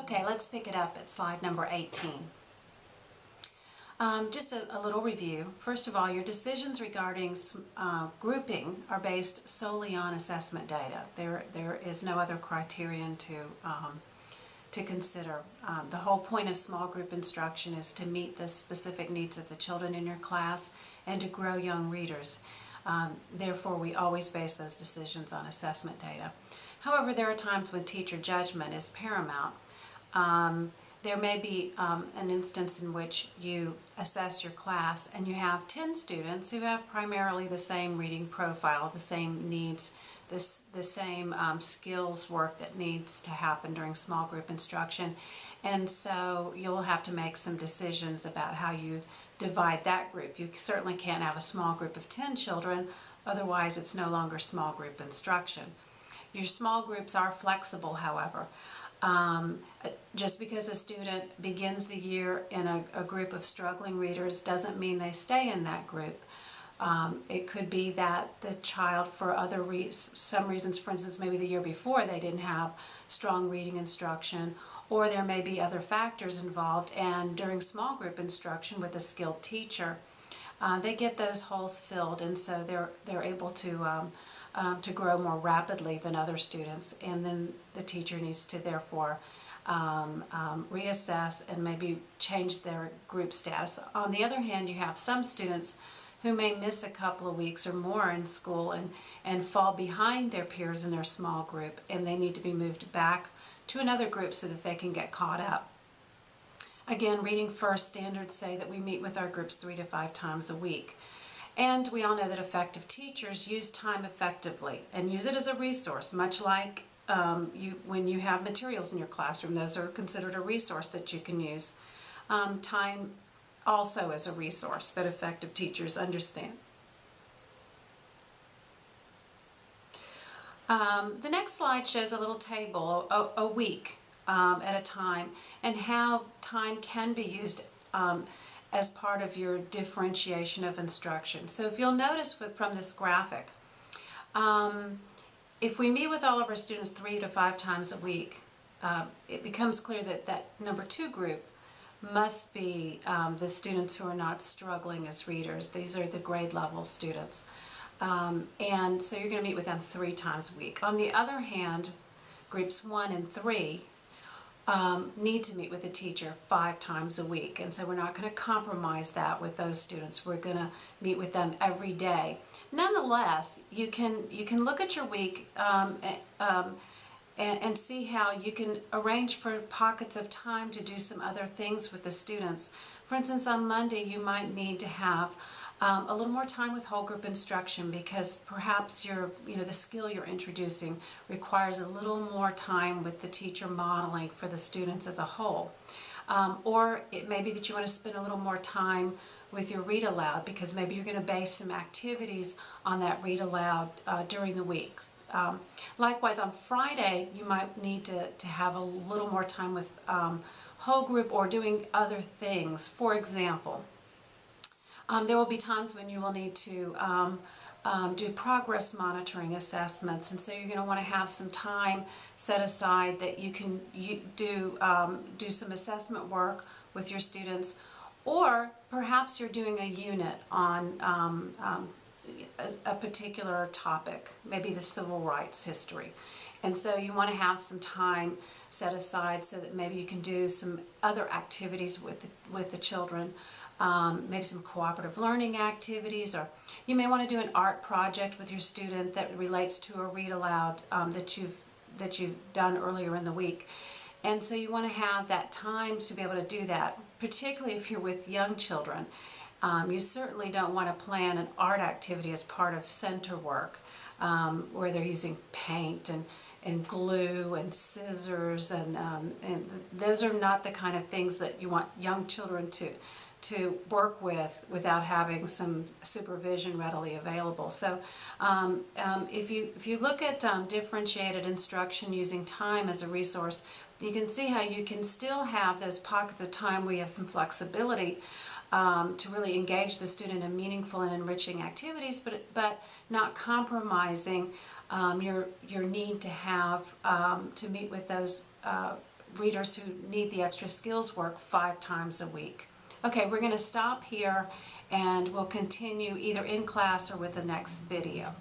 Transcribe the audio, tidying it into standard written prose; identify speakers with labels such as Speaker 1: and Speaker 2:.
Speaker 1: Okay, let's pick it up at slide number 18. Just a little review. First of all, your decisions regarding grouping are based solely on assessment data. There is no other criterion to consider. The whole point of small group instruction is to meet the specific needs of the children in your class and to grow young readers. Therefore, we always base those decisions on assessment data. However, there are times when teacher judgment is paramount. There may be an instance in which you assess your class and you have 10 students who have primarily the same reading profile, the same needs, the same skills work that needs to happen during small group instruction. And so you'll have to make some decisions about how you divide that group. You certainly can't have a small group of 10 children, otherwise it's no longer small group instruction. Your small groups are flexible, however. Just because a student begins the year in a group of struggling readers doesn't mean they stay in that group. It could be that the child, for some reasons, for instance, maybe the year before they didn't have strong reading instruction, or there may be other factors involved, and during small group instruction with a skilled teacher, they get those holes filled, and so they're able to grow more rapidly than other students, and then the teacher needs to therefore reassess and maybe change their group status. On the other hand, you have some students who may miss a couple of weeks or more in school and fall behind their peers in their small group, and they need to be moved back to another group so that they can get caught up. Again, Reading First standards say that we meet with our groups 3 to 5 times a week. And we all know that effective teachers use time effectively and use it as a resource, much like when you have materials in your classroom. Those are considered a resource that you can use. Time also is a resource that effective teachers understand. The next slide shows a little table, a week at a time, and how time can be used as part of your differentiation of instruction. So if you'll notice from this graphic, if we meet with all of our students 3 to 5 times a week, it becomes clear that that number 2 group must be the students who are not struggling as readers. These are the grade level students. And so you're going to meet with them 3 times a week. On the other hand, groups 1 and 3 need to meet with the teacher 5 times a week, and so we're not going to compromise that with those students. We're going to meet with them every day. Nonetheless, you can look at your week and see how you can arrange for pockets of time to do some other things with the students. For instance, on Monday you might need to have a little more time with whole group instruction because perhaps the skill you're introducing requires a little more time with the teacher modeling for the students as a whole. Or it may be that you want to spend a little more time with your read aloud because maybe you're going to base some activities on that read aloud during the week. Likewise, on Friday you might need to have a little more time with whole group or doing other things. For example, there will be times when you will need to do progress monitoring assessments, and so you're going to want to have some time set aside that you can do some assessment work with your students, or perhaps you're doing a unit on a particular topic, maybe the civil rights history. And so you want to have some time set aside so that maybe you can do some other activities with the children. Maybe some cooperative learning activities, or you may want to do an art project with your student that relates to a read aloud that you've done earlier in the week. And so you want to have that time to be able to do that, particularly if you're with young children. You certainly don't want to plan an art activity as part of center work where they're using paint and glue and scissors, and those are not the kind of things that you want young children to work with without having some supervision readily available. So if you look at differentiated instruction using time as a resource, you can see how you can still have those pockets of time where you have some flexibility to really engage the student in meaningful and enriching activities, but not compromising your need to have to meet with those readers who need the extra skills work 5 times a week. Okay, we're going to stop here and we'll continue either in class or with the next video.